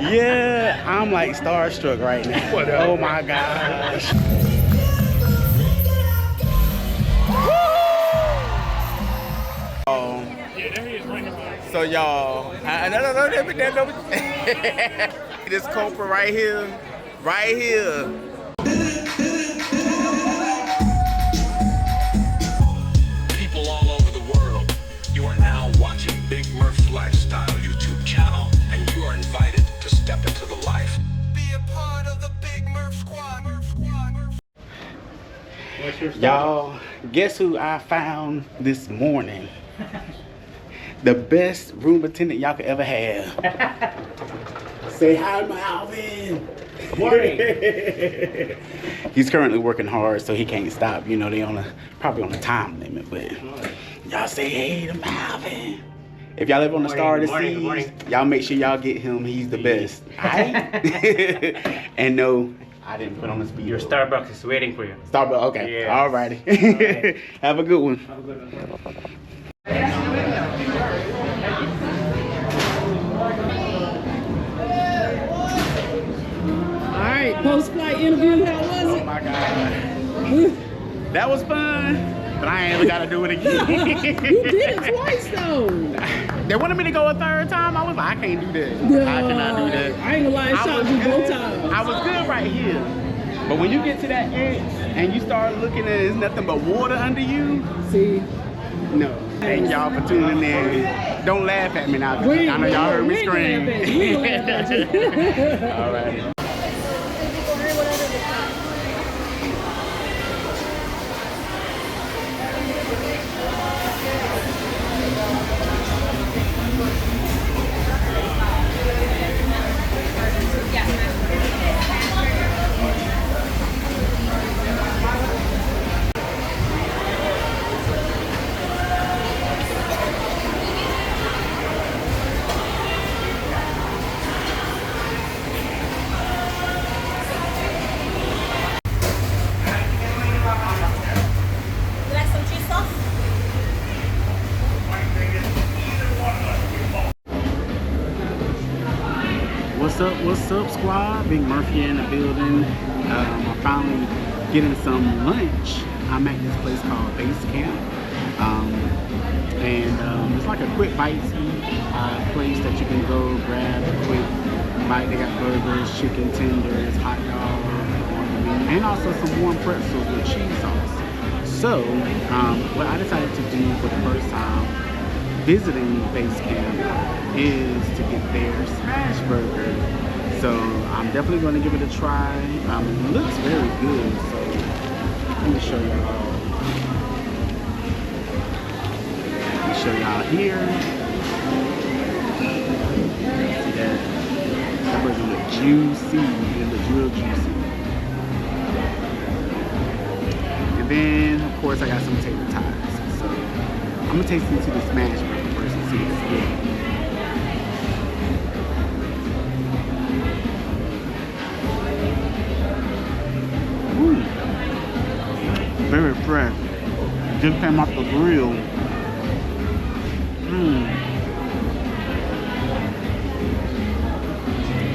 Yeah, I'm like starstruck right now. Oh my gosh. So y'all, this culprit right here, People all over the world, you are now watching Big Murph's Lifestyle YouTube channel, and you are invited to step into the life. Be a part of the Big Murph Squad. Y'all, guess who I found this morning? The best room attendant y'all could ever have. Say hi, Malvin. Morning. He's currently working hard, so he can't stop. You know, they probably on a time limit, but y'all say hey to Malvin. If y'all live on the Star of the Seas, y'all make sure y'all get him. He's the best. Alright? And no, I didn't put on the speed. Your Starbucks is waiting for you. Starbucks, okay. Yes. Alrighty. Right. Have a good one. Have a good one. Alright, post-flight interview, how was Oh it? my God. That was fun, but I ain't ever got to do it again. You did it twice though. They wanted me to go a third time. I was like, I can't do that. I cannot do that. I ain't gonna lie, I shot you both times. I was good right here. But when you get to that edge and you start looking at there's nothing but water under you, See? no. Thank y'all for tuning in. Don't laugh at me now. I know y'all heard me scream. All right. What's up, squad? Big Murphy in the building. I'm finally getting some lunch. I'm at this place called Basecamp. It's like a quick bites place that you can go grab a quick bite. They got burgers, chicken tenders, hot dogs, and also some warm pretzels with cheese sauce. So, what I decided to do for the first time visiting Basecamp is to get their smash burger. So I'm definitely going to give it a try. It looks very good, so let me show y'all. Let me show y'all here. See that? That burger looks juicy. It looks real juicy. And then, of course, I got some tater tots. So I'm gonna taste into the smash burger first and see if it's good. Ooh. Very fresh. Just came off the grill.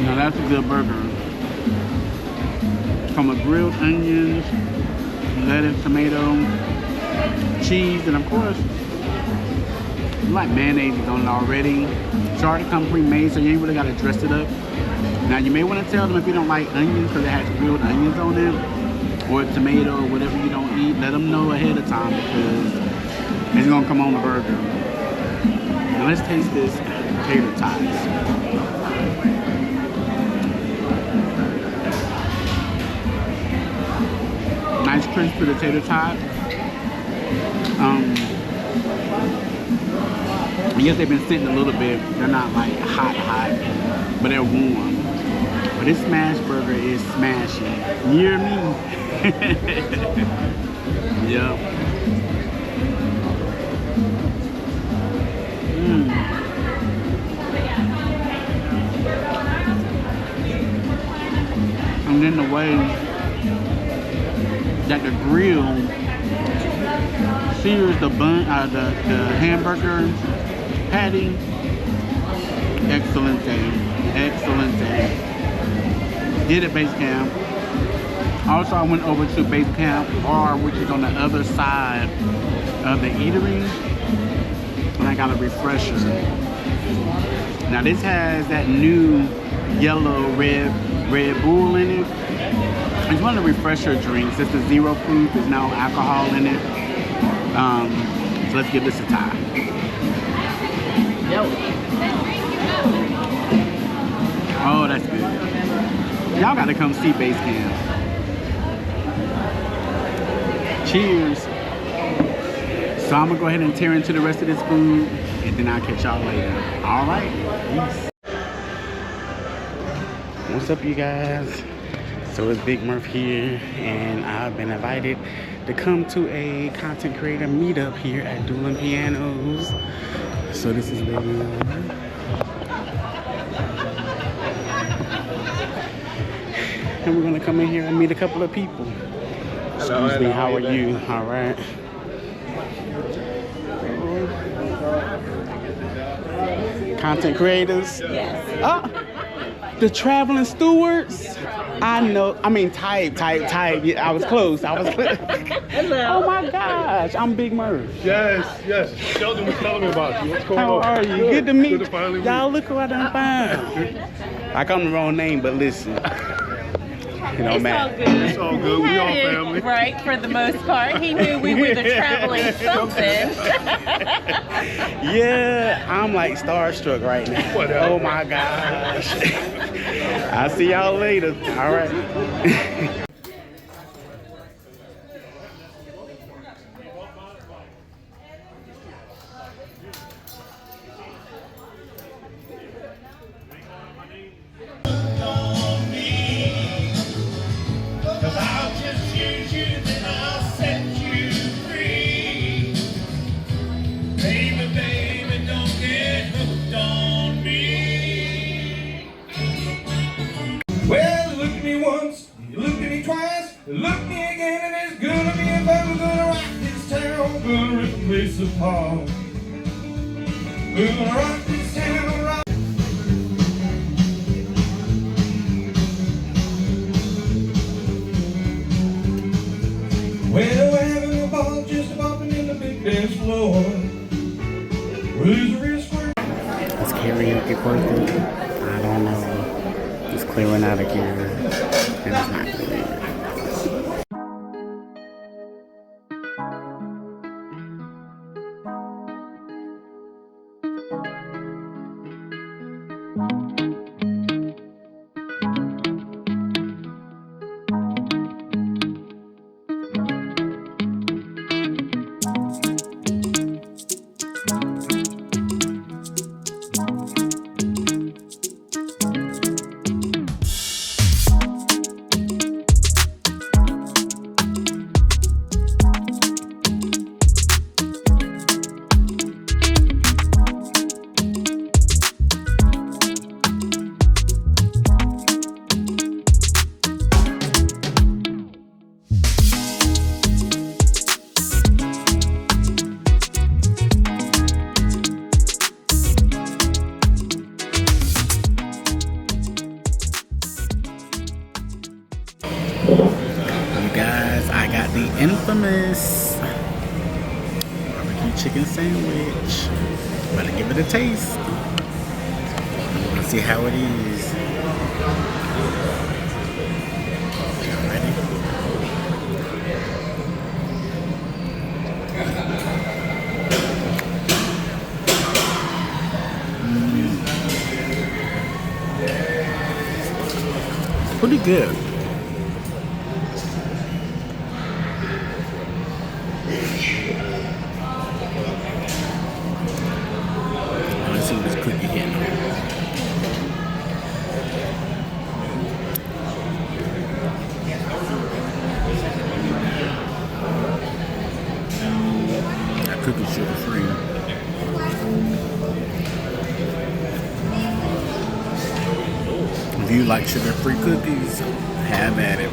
Now that's a good burger. From a grilled onions, lettuce, tomato, cheese, and of course, like mayonnaise is on it already. It's already come pre-made, so you ain't really got to dress it up. Now you may want to tell them if you don't like onions because it has grilled onions on it, or tomato, or whatever you don't eat. Let them know ahead of time because it's gonna come on the burger. Now let's taste this tater tots. Nice crispy tater tot. I guess they've been sitting a little bit. They're not like hot, but they're warm. But this smash burger is smashing. You hear me? Yep. And then the way that the grill sears the bun, the hamburger patty, excellent thing. did at Basecamp. Also, I went over to Basecamp Bar, which is on the other side of the eatery, and I got a refresher. Now this has that new yellow Red Bull in it. It's one of the refresher drinks. It's the 0 proof. There's no alcohol in it. So let's give this a try. Oh, that's good. Y'all gotta come see Basecamp. Cheers. So I'm gonna go ahead and tear into the rest of this food, and then I'll catch y'all later. All right, peace. What's up, you guys? So it's Big Murph here, and I've been invited to come to a content creator meetup here at Dueling Pianos. So this is Big Murph. And we're gonna come in here and meet a couple of people. Excuse me, how are you? All right. Content creators? Yes. Oh, the traveling stewards? I know. I mean, type. Yeah, I was close. Hello. Oh my gosh, I'm Big Murph. Yes. Sheldon was telling me about you. What's going How on? are you? Good to meet Good you. to finally meet. Y'all look who I done found. I call the wrong name, but listen. It don't matter. It's all good. We all family. Right, for the most part. He knew we were the traveling something. Yeah, I'm like starstruck right now. Whatever. Oh my gosh. I'll see y'all later. All right. Well, you looked at me once, you looked at me twice, you looked at me again, and it's gonna be if I'm gonna rock this town, gonna rip the place apart. We're gonna rock this town, rock. Well, we're having a ball just bumping in the big dance floor. Well, there's a real square. Is karaoke worth it? I don't know. It's clearing out of here, and it's not clear. The infamous barbecue chicken sandwich. Better give it a taste. Let's see how it is. Y'all ready? Pretty good. Let's see what this cookie here. That cookie's sugar free. If you like sugar free cookies, have at it.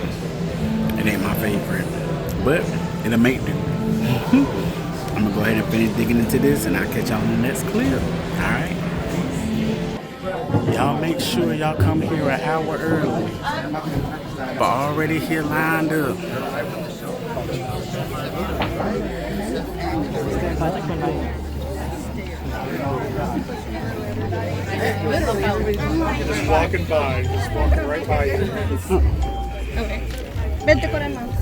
It ain't my favorite, but it'll make do. I'm gonna go ahead and finish digging into this, and I'll catch y'all on the next clip. All right. Y'all make sure y'all come here an hour early. But already here lined up. Just walking by, just walking right by you. Okay. Vente con el mouse.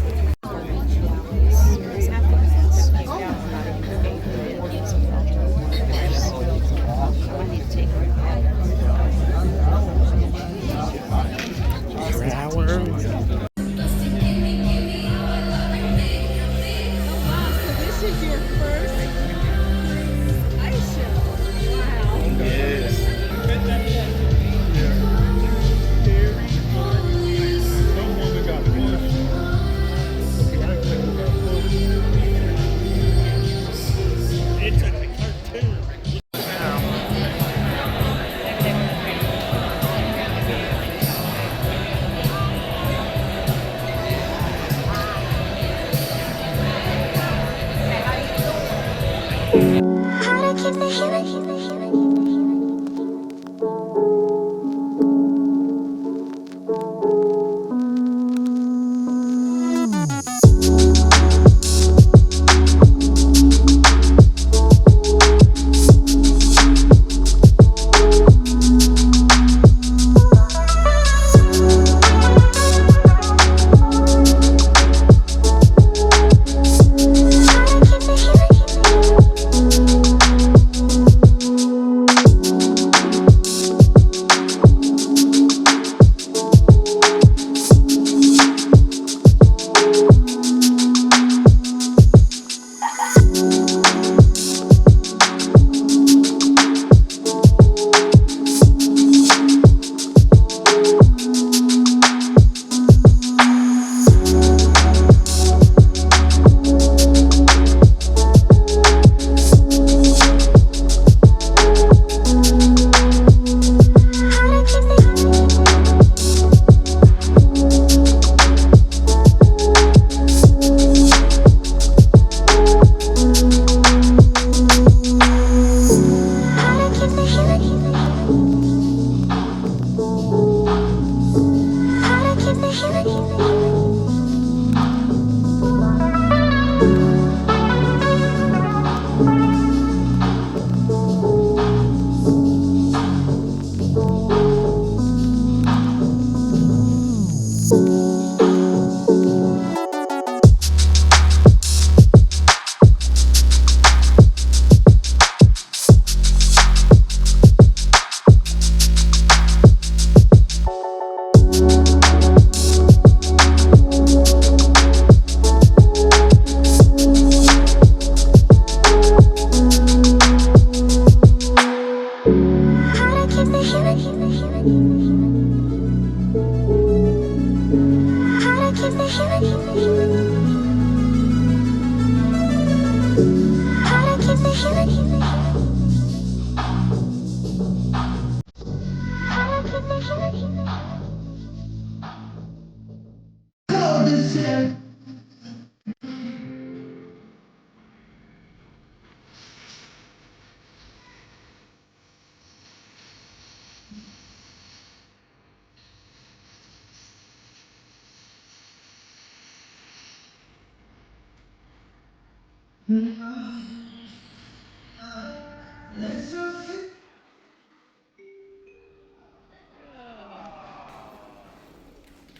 An hour early. This is your first ice show. Wow. Yes. Someone got pushed. It's a cartoon.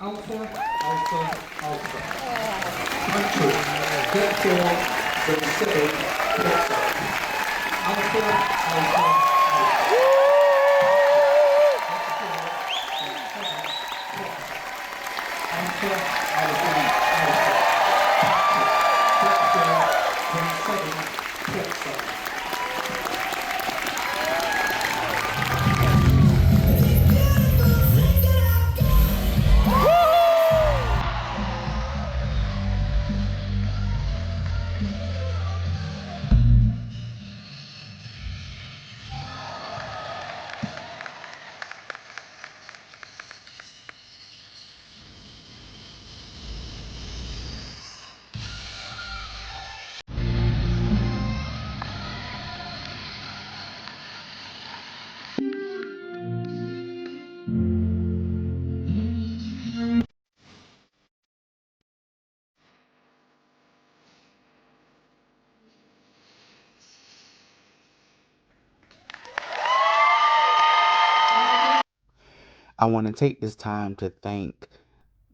Alpha, Alpha, Alpha. Control, therefore, the same, Alpha, Alpha, Alpha. Alpha, Alpha, Alpha. I want to take this time to thank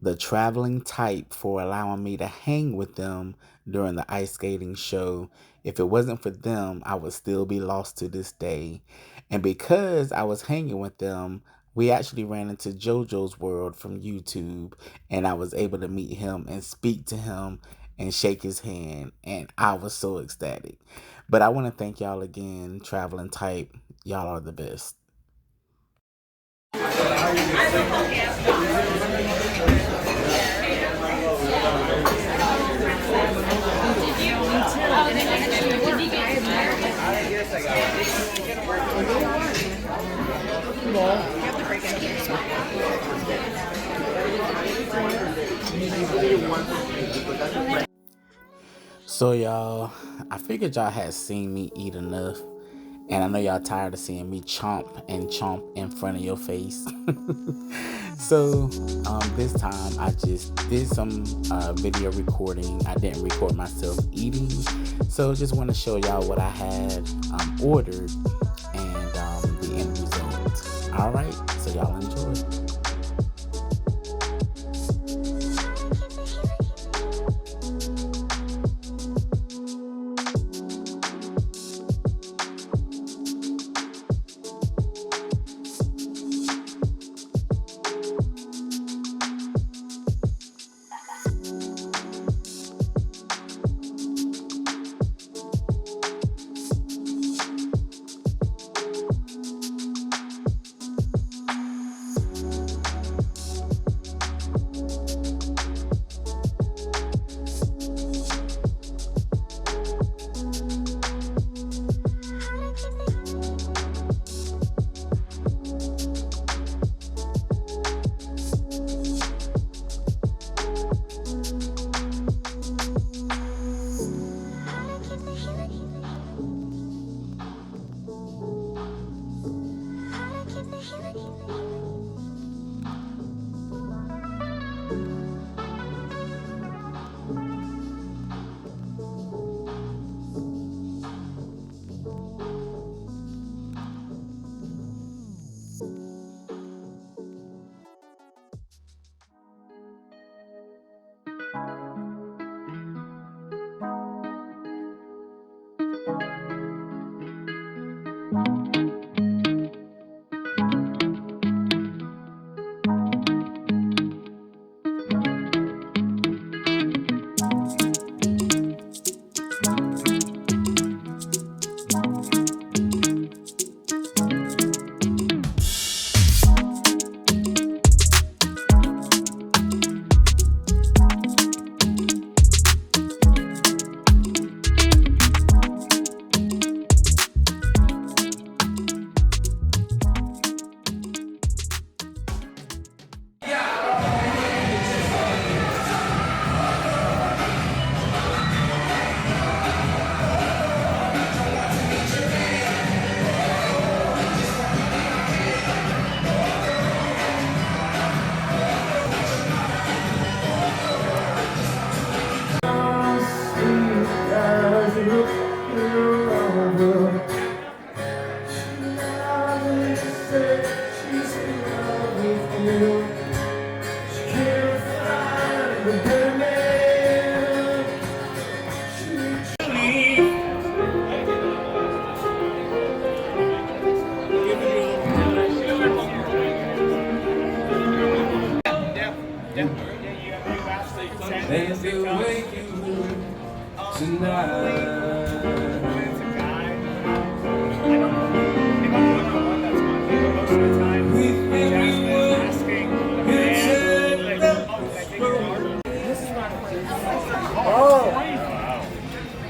the Traveling Type for allowing me to hang with them during the ice skating show. If it wasn't for them, I would still be lost to this day. And because I was hanging with them, we actually ran into JoJo's World from YouTube, and I was able to meet him and speak to him and shake his hand, and I was so ecstatic. But I want to thank y'all again, Traveling Type. Y'all are the best. So y'all, I figured y'all had seen me eat enough, and I know y'all tired of seeing me chomp and chomp in front of your face. So this time I just did some video recording. I didn't record myself eating, so just want to show y'all what I had ordered and the end result. All right, so y'all enjoy. And the way you move tonight. Oh,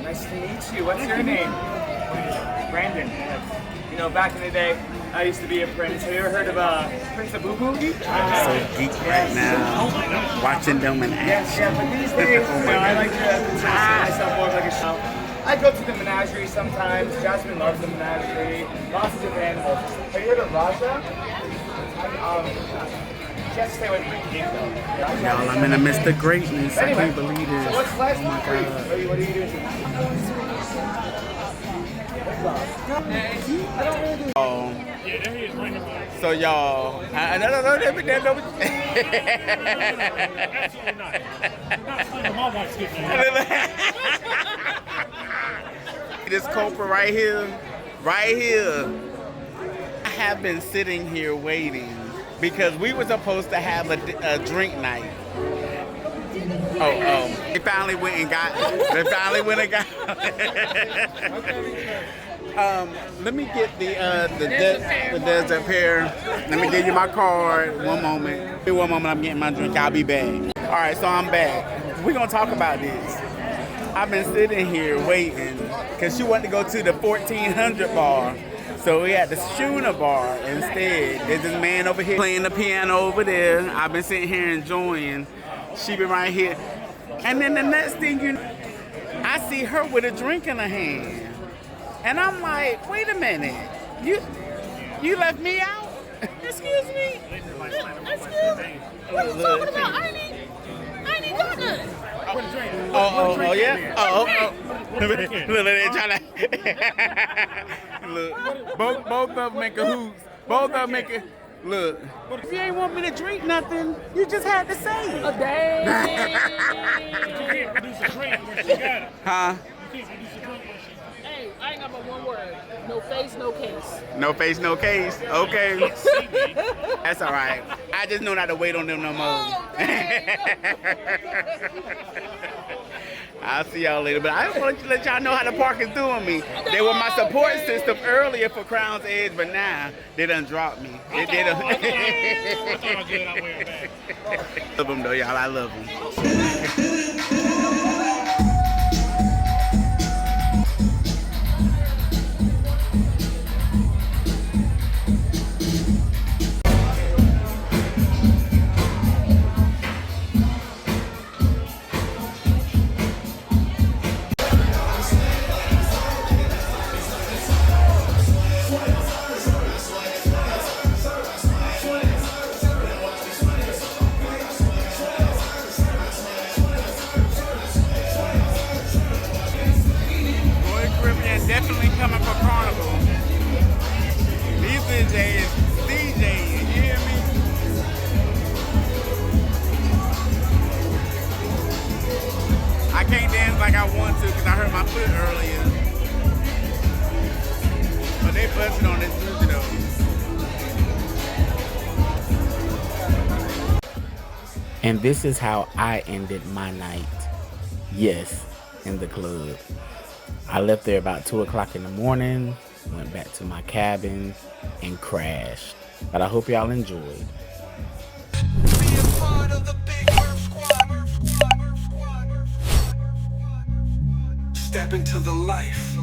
nice to meet you. What's your name? Brandon. You know, back in the day, I used to be a prince. Have you ever heard of Prince of Boo Boo? So geek right now, watching them in action. Yeah, but these days, I like to consider myself more of like a show. I go to the menagerie sometimes. Jasmine loves the menagerie. Lots of different animals. Have you heard of Raja? She has to stay away from the king though. Y'all, I'm in the midst of greatness. Anyway, I can't believe this. So what's last Oh my for you? God. What are you doing tonight? Oh, Yeah, there he is, right here. So y'all, Absolutely not. Not sleeping my wife's good name. This Cobra right here. I have been sitting here waiting because we were supposed to have a drink night. They finally went and got. Let me get the Des up here. Let me give you my card. One moment. I'm getting my drink. I'll be back. All right, so I'm back. We're gonna talk about this. I've been sitting here waiting because she wanted to go to the 1400 bar. So we at the Schooner bar instead. There's this man over here playing the piano over there. I've been sitting here enjoying. She been right here. And then the next thing you know, I see her with a drink in her hand. And I'm like, wait a minute. You left me out? Excuse me? Excuse me? What are you talking about? I ain't got none. Oh, yeah? Look, they're trying to. Look, both of them make cahoots. Both of them make a. Look, if you ain't want me to drink nothing, you just had to say it. A day. You can't produce a drink where she got it. Huh? You can't produce a drink where she Hey, I ain't got but one word. No face, no case. No face, no case. Okay. That's all right. I just know not to wait on them no more. I'll see y'all later. But I just want to let y'all know how the park is doing me. They were my support system earlier for Crown's Edge, but now they done dropped me. They done. Love them though, y'all. I love them. Definitely coming for Carnival. These DJs, you hear me? I can't dance like I want to because I hurt my foot earlier. But they busting on this music though. And this is how I ended my night. Yes, in the club. I left there about 2 o'clock in the morning, went back to my cabin, and crashed. But I hope y'all enjoyed. Step into the life.